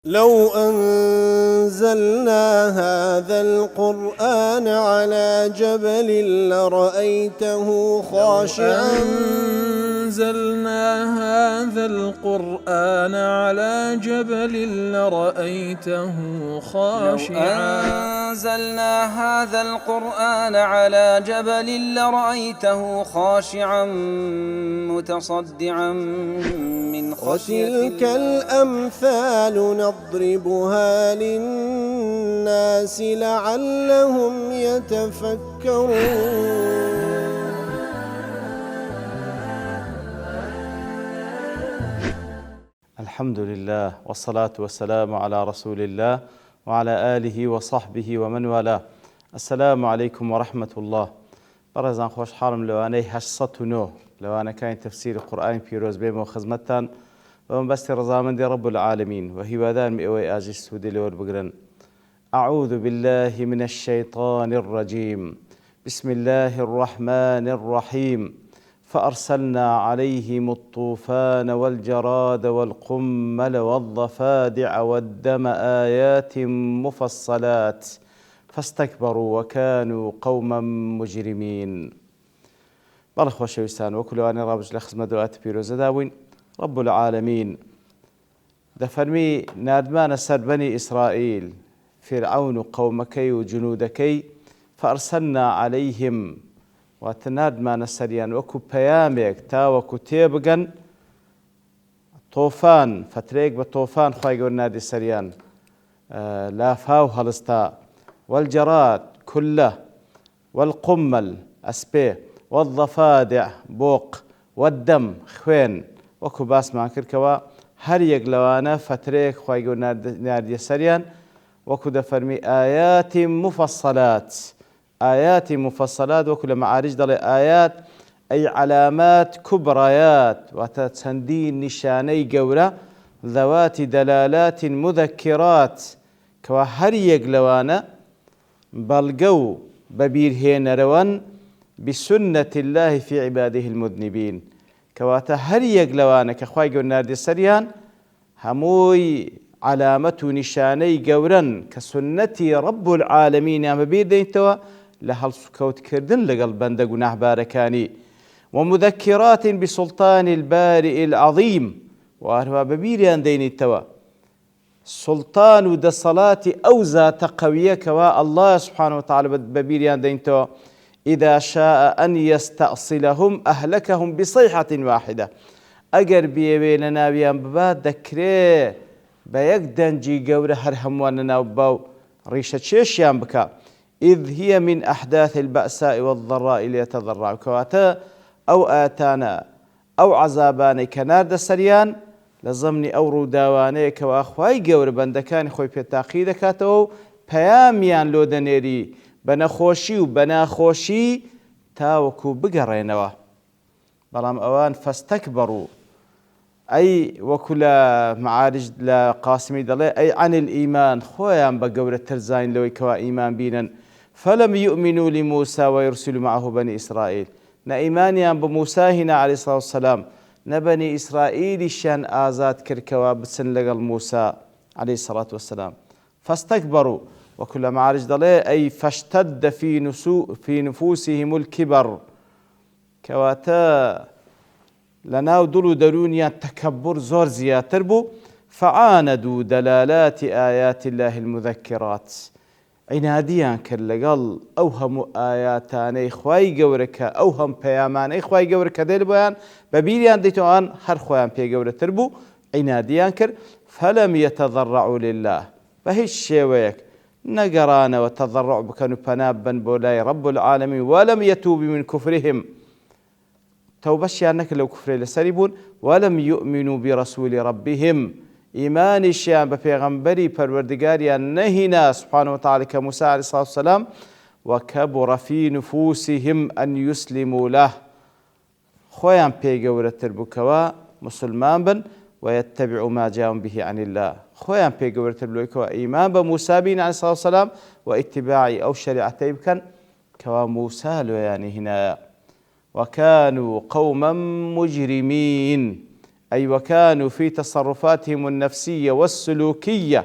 لو أنزلنا هذا القرآن على جبل لرأيته خاشعا أنزلنا هذا القرآن على جبل لرأيته خاشعا أنزلنا هذا القرآن على جبل لرأيته خاشعا متصدعا من خشية وتلك الأمثال نضربها للناس لعلهم يتفكرون. الحمد لله والصلاة والسلام على رسول الله وعلى آله وصحبه ومن والاه. السلام عليكم ورحمة الله. برزان خوش حالم لواني 809 لوانا كان تفسير القرآن في روز بيم وخزمتان ومن بس رزامن دي رب العالمين وهي وذان مئوي آجي السودي لور بقرن. أعوذ بالله من الشيطان الرجيم. بسم الله الرحمن الرحيم. فأرسلنا عليهم الطوفان والجراد والقمل والضفادع والدم آيات مفصلات فاستكبروا وكانوا قوما مجرمين. بەڵێ خۆشەویستان وەکولەوانی ڕابژ لە خزمەت دوات پیرۆزە داوین رب العالمین دەفەرمی نادمانە سەر بەنی ئیسرائیل فرعون و قەومەکەی و جنودەکەی فەرسەلنا عەلەیهم واتە نادمانە سەریان وەکو پەیامێک تاوەکو تێبگەن تۆفان فترێک بە تۆفان خوای گەورە نادی سەریان لافاو هەڵستا والجراد كله والقمل أسبيه والضفادع بوق والدم خوين وكو باس ما كركوا هر يقلوانا فتريك خوايقو نادي سريان وكو دفرمي آيات مفصلات آيات مفصلات وكو لمعارج دالي آيات أي علامات كبريات وتتسندين نشاني قورة ذوات دلالات مذكرات كوا هر يقلوانا بلقو ببيرهين روان بسنة الله في عباده المذنبين كواتا هر يقلوانا كخواي قلنا دي سريان هموي علامة نشاني قورا كسنتي رب العالمين يا مبير دينتوا لهل سكوت كردن لقل بند قناه باركاني ومذكرات بسلطان البارئ العظيم واروا ببيريان دينتوا سلطان دا صلاة أوزا تقوية كوا الله سبحانه وتعالى ببيريان دينتوا إذا شاء أن يستأصلهم أهلكهم بصيحة واحدة أجر بيبيننا بيان بباد دكري بيك دنجي قورة هرهمواننا وباو ريشة شيشيان بكا إذ هي من أحداث البأساء والضراء ليتضرعوا كواتا أو آتانا أو عذاباني كنار دا سريان لزمني أو روداواني كوا أخواي قورة بندكاني خوي بيتاقي دكاتو بياميان لودنيري بنخوشي وبناخوشي تاوكو بقرينوا بلام أوان فاستكبروا أي وكل معارج لقاسمي دلي أي عن الإيمان خويا بقورة ترزاين لو كوا إيمان بينا فلم يؤمنوا لموسى ويرسلوا معه بني إسرائيل نا إيمانيا بموسى هنا عليه الصلاة والسلام نبني إسرائيل شان آزاد كركوا بسن لقل موسى عليه الصلاة والسلام فاستكبروا وكل معارج دلي أي فاشتد في نفوسهم الكبر كواتا لناو دلو درونيا تكبر زور زياتر بو فعاندوا دلالات آيات الله المذكرات عناديان كاللقل أوهم آياتاني خواي قورك أوهم بياماني خواي قورك ديل بيان ببيليان ديتوان هر خوايان بي قورتر بو عناديان كر فلم يتضرعوا لله فهيش شيويك نقران وتضرع بكانوا بنابا بولاي رب العالمين ولم يتوب من كفرهم توبش أنك لو كفر لسريبون ولم يؤمنوا برسول ربهم إيمان الشيان بفيغنبري پروردگاري نهنا سبحانه وتعالى كموسى عليه الصلاة والسلام وكبر في نفوسهم أن يسلموا له خويا بيغورة تربكوا مسلمان بن ويتبع ما جاء به عن الله خويا بيغورة تربكوا إيمان بموسى بن عليه الصلاة والسلام واتباعي أو شريعتي بكن كوا موسى له يعني هنا وكانوا قوما مجرمين أي وكانوا في تصرفاتهم النفسية والسلوكية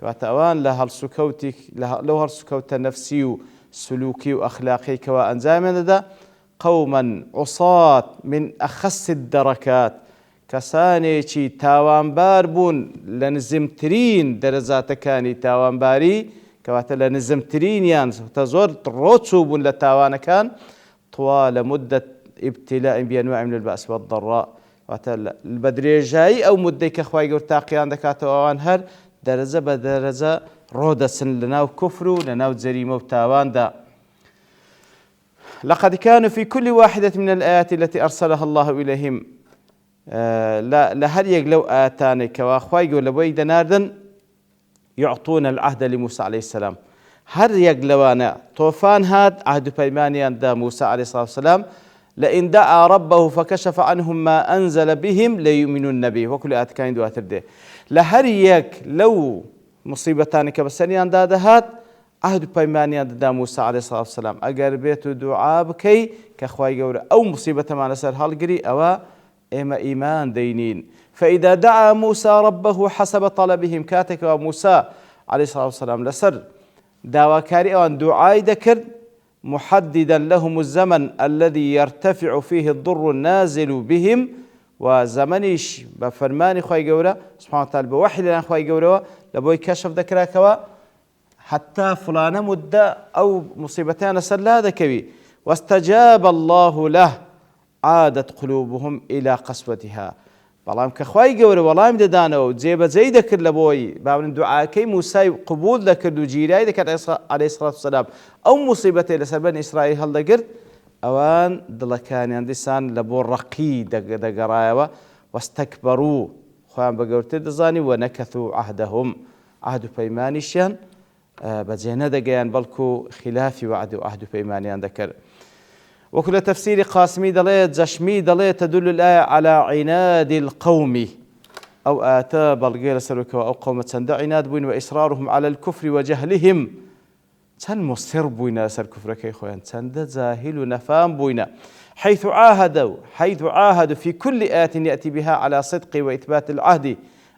كواتە ئەوان لە هەڵسوکەوتە نفسی و سلوکی و ئەخلاقی کەوا ئەنجامیان دەدا قوما عصات من أخس الدركات کەسانێکی تاوانبار بوون لە نزمترین دەرەجاتەکانی تاوانباری کەواتە لە نزمترینیان تا زۆر ڕۆچوو بوون لە تاوانەکان طوال مدة ابتلاء بأنواع من البأس والضراء بە درێژایی ئەو مدەی کە خوای گەورە تاقییان دەکاتەوە ئەوان هەر دەرەجە بە دەرەجە ڕۆدەچن لەناو کوفر و لەناو جەریمە و تاواندا. لقد كانوا في كل واحدة من الآيات التي أرسلها الله إليهم لهر يقلو آتاني كوا خوای گەورە لەبۆی دەناردن يعطون العهد لموسى عليه السلام هر يقلوانا طوفان هاد عهد پەیمانیان دا موسى عليه الصلاة والسلام لئن دعا ربه فكشف عنهم ما أنزل بهم ليؤمنون به وكل آيات كان دواتر ده لهر يك لو مصيبتان كبسنيان داده هات عهد پەیمانیان دا موسى عليه الصلاة والسلام ئەگەر بێت و دوعا بکەی کە خوای گەورە ئەو مصیبەتەمان لەسەر هەڵگری ئەوە ئێمە ئیمان دەینین. فإذا دعا موسى ربه حسب طلبهم كاتك وموسى عليه الصلاة والسلام لسر داواكاري أوان دعاي دكر محددا لهم الزمن الذي يرتفع فيه الضر النازل بهم وزمنيش بفرمان خواهي قورا سبحانه وتعالى بوحي لنا خواهي قورا لبوي كشف ذكراكوا حتى فلان مدة أو مصيبتان سلا ذكوي واستجاب الله له عادت قلوبهم إلى قسوتها بەڵام کە خوای گەورە وەڵام دەدانەوە و جێبەجێی دەکرد لە بۆی باون دوعاکەی موسای قبول دەکرد و گیرای دەکرد عەلەیهی سەڵات وسەلام ئەو مصیبەتەی لەسەر بەنی ئیسرائیل هەڵدەگرت ئەوان دڵەکانیان دیسان لە بۆ ڕەقی دەگەڕایەوە وەستەکبەڕوو خۆیان بە گەورەتر دەزانی و نەکەثوو عەهدەهم عەهد و پەیمانیشیان بەجێ نەدەگەیان بەڵکو خلافی وعد و عەهد و پەیمانیان دەکرد. وكل تفسير قاسمي دليت جشمي دليت تدل الآية على عناد القوم أو آتا بلغير سلوك أو قوم تند عناد بوين وإصرارهم على الكفر وجهلهم تن مصر بوين سر كفر كي خوان تند زاهل نفام بوين حيث عاهدوا في كل آية يأتي بها على صدق وإثبات العهد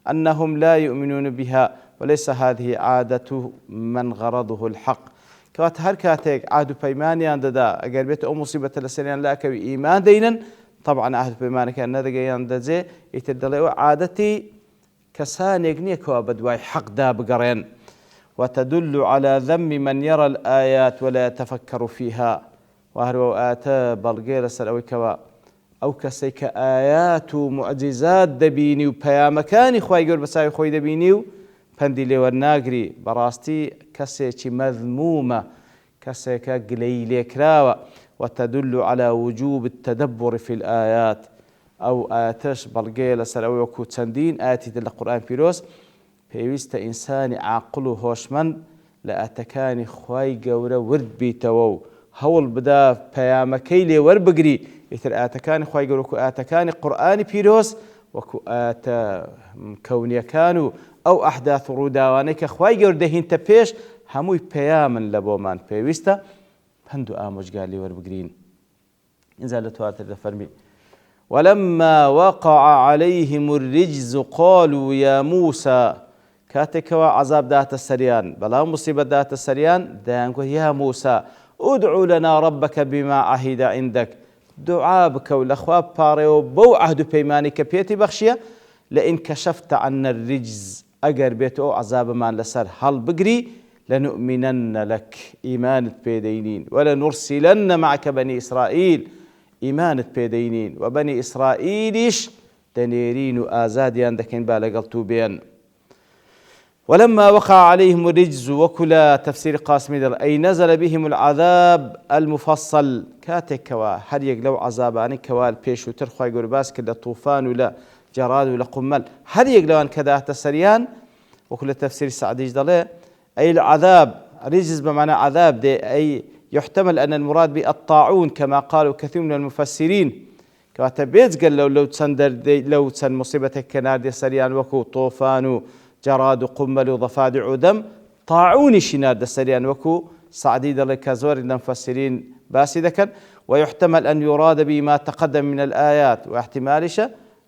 أنهم لا يؤمنون بها وليس هذه عادة من غرضه الحق كوات هر كاتك عهد پەیمانیان دەدا ئەگەر بێت ئەو مصیبەتە لەسەریان لاکەوی ئیمان دەینن طبعا عهد پەیمانەکان نەدەگەیان دەجێ ئیتر دەڵێەوە عادەتی کەسانێک نییە کەوا بە دوای حەقدا بگەڕێن وتدل على ذم من يرى الآيات ولا يتفكر فيها وهروە ئاتە بەڵگەی لەسەر ئەوەی کەوا ئەو کەسەی کە ئايات و معجزات دەبینی و پەیامەکانی خوای گەورە بەساوی خۆی دەبینی و پەندی لێوەرناگری بەڕاستی کەسێکی مەذمومە کەسێکە گلەی لێکراوە وتدل على وجوب التدبر في الآيات أو آياتش بەڵگەیە لەسەر ئەوەی وەکو چەندین ئاەتی لە قورئان پیرۆز پێویستە ئینسانی عاقڵ و هۆشمەند لە ئاەتەکانی خوای گەورە ورد بیتەوە و هەوڵ بدا پەیامەکەی لێوەربگری ئیتر ئاەتەکانی خوای گەورە وەکو ئاەتەکانی قورئانی پیرۆز وەکو ئاەتە کەونیەکان و ئەو ئەحداث و ڕووداوانەی کە خوای گەورە دەهێنتە پێش هەمووی پەیامن لە بۆمان پێویستە پند و ئامۆژگار لێوەربگرین. ئینجا لە تواتر دەفەرمی ولما وقع عليهم الرجز قالوا يا موسى كاتكوا عذاب دات السريان بلا مصيبة دات السريان دانكو يا موسى ادعو لنا ربك بما عهد عندك دعاء بك والأخواب باريو بو عهد بيمانك بيتي بخشية لئن كشفت عنا الرجز أجر بيتو عذاب ما لسر هل بقري لنؤمنن لك إيمان بيدينين ولنرسلن معك بني إسرائيل إيمان بيدينين وبني إسرائيلش دنيرين وآزاديان دكين بالغلطو بيان ولما وقع عليهم الرجز وكلا تفسير قاسم أي نزل بهم العذاب المفصل كاتكوا هر يقلو عذاباني كوال بيش وترخوا يقول باس كده طوفان ولا جراد ولا قمل هر يقلوان كده تسريان وكل تفسير سعدي جدله أي العذاب رجز بمعنى عذاب دي أي يحتمل أن المراد بالطاعون كما قالوا كثير من المفسرين كاتبيت قال لو تسن مصيبة كنار دي سريان وكو طوفان جراد قمل وضفادع ودم طاعون شنار دي سريان وكو سعدي دل كزور المفسرين باسي ذكر ويحتمل أن يراد بما تقدم من الآيات واحتمالش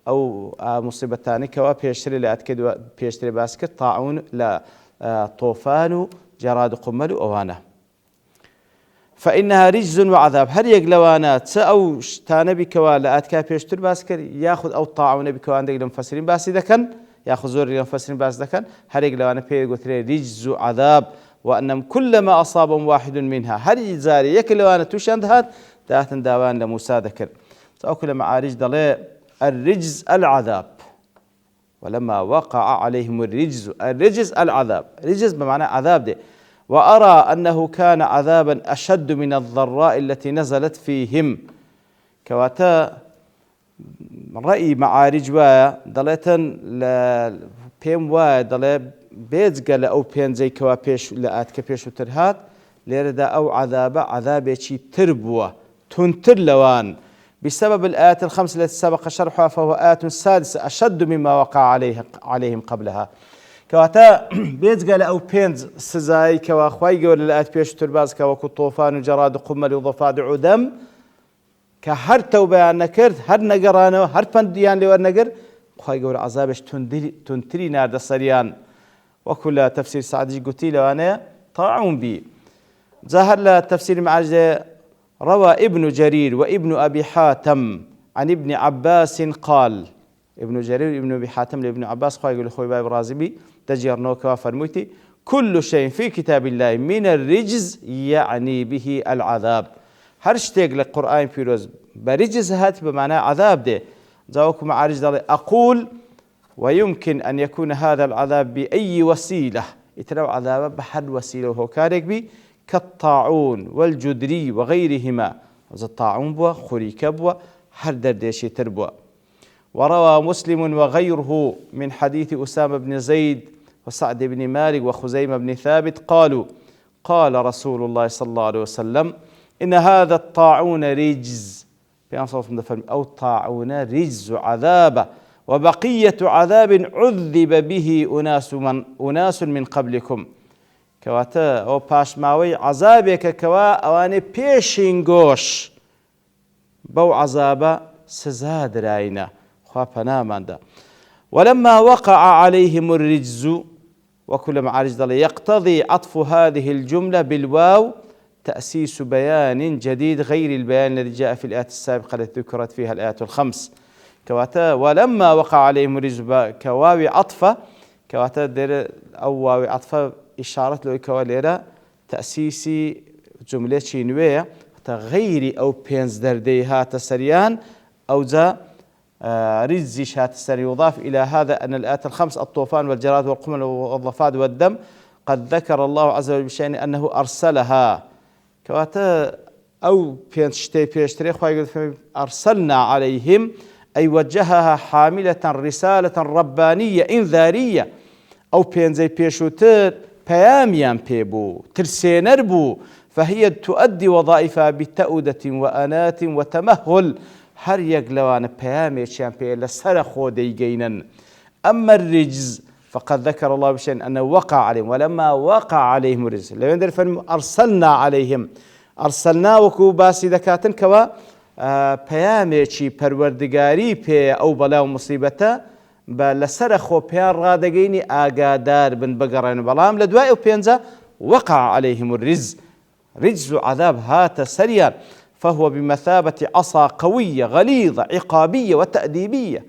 أو مصيبتان كوا بيشتري لأتكد بيشتري باسكت طاعون لا طوفان جراد قمل أوانه فإنها رجز وعذاب هر يقلوانات أو تانبي كوا لأتكا بيشتري باسكر ياخذ أو طاعون بكوان دقل مفسرين باسي دكن ياخذ زور مفسرين باس دكن هر يقلوانا بيقول رجز وعذاب وأنهم كلما أصابهم واحد منها هر يزاري يكلوانا توشندهات داتن داوان لموسى ذكر أو كل معارج ضلي الرجز العذاب ولما وقع عليهم الرجز العذاب رجز بمعنى عذاب ده وأرى أنه كان عذابا أشد من الضراء التي نزلت فيهم كواتا رأي معارج وايا ضليتن بيم وايا ضلي بيزقل أو بين زي كوا بيش لآت كبيش وترهات ليردا أو عذاب شي تربوة تنتر لوان بسبب الآيات الخمس التي سبق شرحها فهو آيات سادسة أشد مما وقع عليهم قبلها كواتا بيزقل أو بينز سزاي كوا خواي قول الآيات بيش ترباز كوا طوفان وجراد قمل وضفادع دم كهر توبة نكرت هر نقرانه هر بنديان لور نقر خواي قول عذابش تنتري نار السريان وكل تفسير سعدي قتي لوانا طاعون بي ظاهر لتفسير معرجة روى ابن جرير وابن أبي حاتم عن ابن عباس قال ابن جرير ابن أبي حاتم لابن عباس قال يقول أخوي باب رازبي تجير نوكا فرموتي كل شيء في كتاب الله من الرجز يعني به العذاب هرشتيق للقرآن في روز برجز هات بمعنى عذاب ده زاوكم معارج أقول ويمكن أن يكون هذا العذاب بأي وسيلة يتلو عذاب بحد وسيلة وهو كارك بي كالطاعون والجدري وغيرهما الطاعون بوا خريك بوا هر درديشي تربوا وروى مسلم وغيره من حديث أسامة بن زيد وسعد بن مالك وخزيمة بن ثابت قالوا قال رسول الله صلى الله عليه وسلم إن هذا الطاعون رجز أو الطاعون رجز عذاب وبقية عذاب عذب به أناس من قبلكم كواتا أو باش ماوي عذابك كوا أواني بيشينغوش بو عذاب سزاد راينا خوابنا ماندا ولما وقع عليهم الرجز وكل معارج ضل يقتضي عطف هذه الجملة بالواو تأسيس بيان جديد غير البيان الذي جاء في الآيات السابقة التي ذكرت فيها الآيات الخمس كواتا ولما وقع عليهم الرجز كواوي عطفة كواتا دير أو واوي عطفة إشارة له كواليرا تأسيسي جملة شينوية تغيري أو بينز دردي هات سريان أو ذا رزش هات السري يضاف إلى هذا أن الآيات الخمس الطوفان والجراد والقمل والضفادع والدم قد ذكر الله عز وجل بشأن أنه أرسلها كواتا أو بينز شتي بيشتري أرسلنا عليهم أي وجهها حاملة رسالة ربانية إنذارية أو بينزي بيشوتر بياميان بيبو ترسينر بو فهي تؤدي وظائفها بتأودة وأنات وتمهل هر يقلوان بيامي شان بي لسر خودي جينا أما الرجز فقد ذكر الله بشأن أنه وقع عليهم ولما وقع عليهم الرجز لو يندر فهم أرسلنا عليهم أرسلنا وكو باسي ذكاتن كوا بيامي شي پروردگاري بي أو بلاو مصيبتا لسر خو بيان رادقيني آقادار بن بقرين بلام لدواء بينزا وقع عليهم رجز عذاب هات سريان فهو بمثابة عصا قوية غليظة عقابية وتأديبية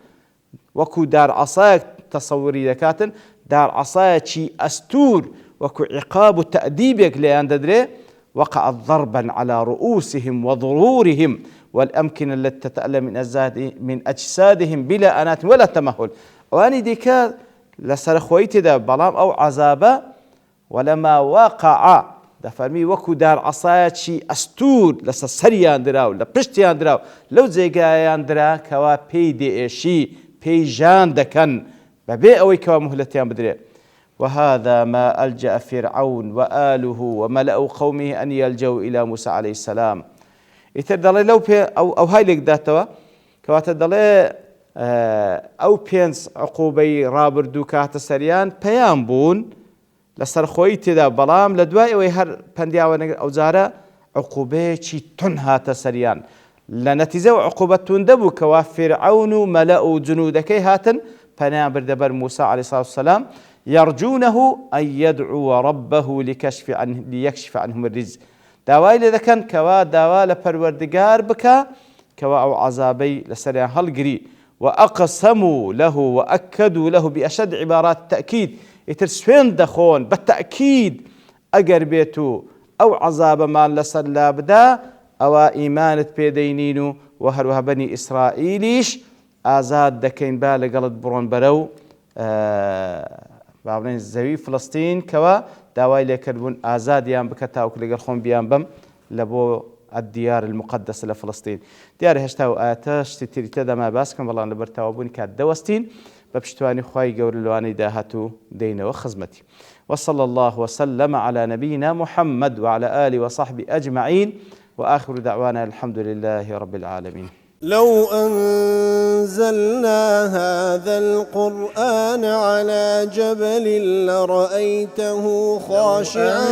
وكو دار عصاك تصوري ذكاتن دار عصاك شي أستور وكو عقاب وتأديبك لأن تدري وقع ضربا على رؤوسهم وظهورهم والأمكنة التي تتألم من أجسادهم بلا أنات ولا تمهل وأني ديكا لسر خويتي دا بلام أو عذابا ولما وقع دا فرمي وكو دار عصايات شي أستور لسر سريان دراو لبشتيان دراو لو زيقايان درا كوا بيدي إيشي بيجان دكن ببيع أوي كوا مهلتيان بدري وهذا ما ألجأ فرعون وآله وملأ قومه أن يلجوا إلى موسى عليه السلام يتدلي لو بي أو هاي لك داتوا كواتدلي أو بينس عقوبي رابر دوكات سريان بيان بون لسر خويتي دا بلام لدوائي ويهر بنديا أو زارا عقوبي شي تنها تسريان لنتيجة وعقوبة دبو كوا فرعون ملأ جنودك هاتن فنام بردبر موسى عليه الصلاة والسلام يرجونه أن يدعو ربه ليكشف عنهم الرجز داوای لێ دەکەن کەوا داوا لە پەروەردگار بکە کەوا ئەو عەزابەی لەسەریان هەڵگری وأقسموا له وأكدوا له بأشد عبارات التأكيد ئیتر سوێن دەخۆن بە تەئکید ئەگەر بێت و ئەو عەزابەمان لەسەر لا بدا ئەوە ئیمانت پێدەینین و هەروەها بەنی ئیسرائیلیش ئازاد دەکەین با لەگەڵت بڕۆن بەرەو بابنين زوي فلسطين كوا داوای لێکردبوون ئازادیان بکە تاوکو لەگەڵ خۆم بیان بم لەبۆ الديار المقدسة لفلسطين ديار هشتا وآتا شتي تيري تدا ما باسكم والله نبرتاوبون كاد دوستين ببشتواني خواي قول اللواني داهاتو دينا وخزمتي وصلى الله وسلم على نبينا محمد وعلى آله وصحبه أجمعين وآخر دعوانا الحمد لله رب العالمين. لو أنزلنا هذا القرآن على جبل لرأيته خاشعا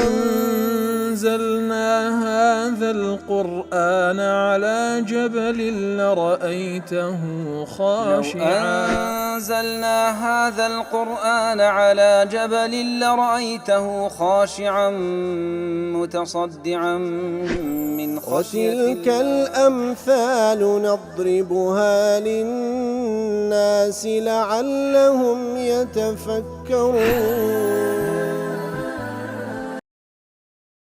أنزلنا هذا القرآن على جبل لرأيته خاشعا أنزلنا هذا القرآن على جبل لرأيته خاشعا متصدعا من خشية الله وتلك الأمثال نضربها للناس لعلهم يتفكرون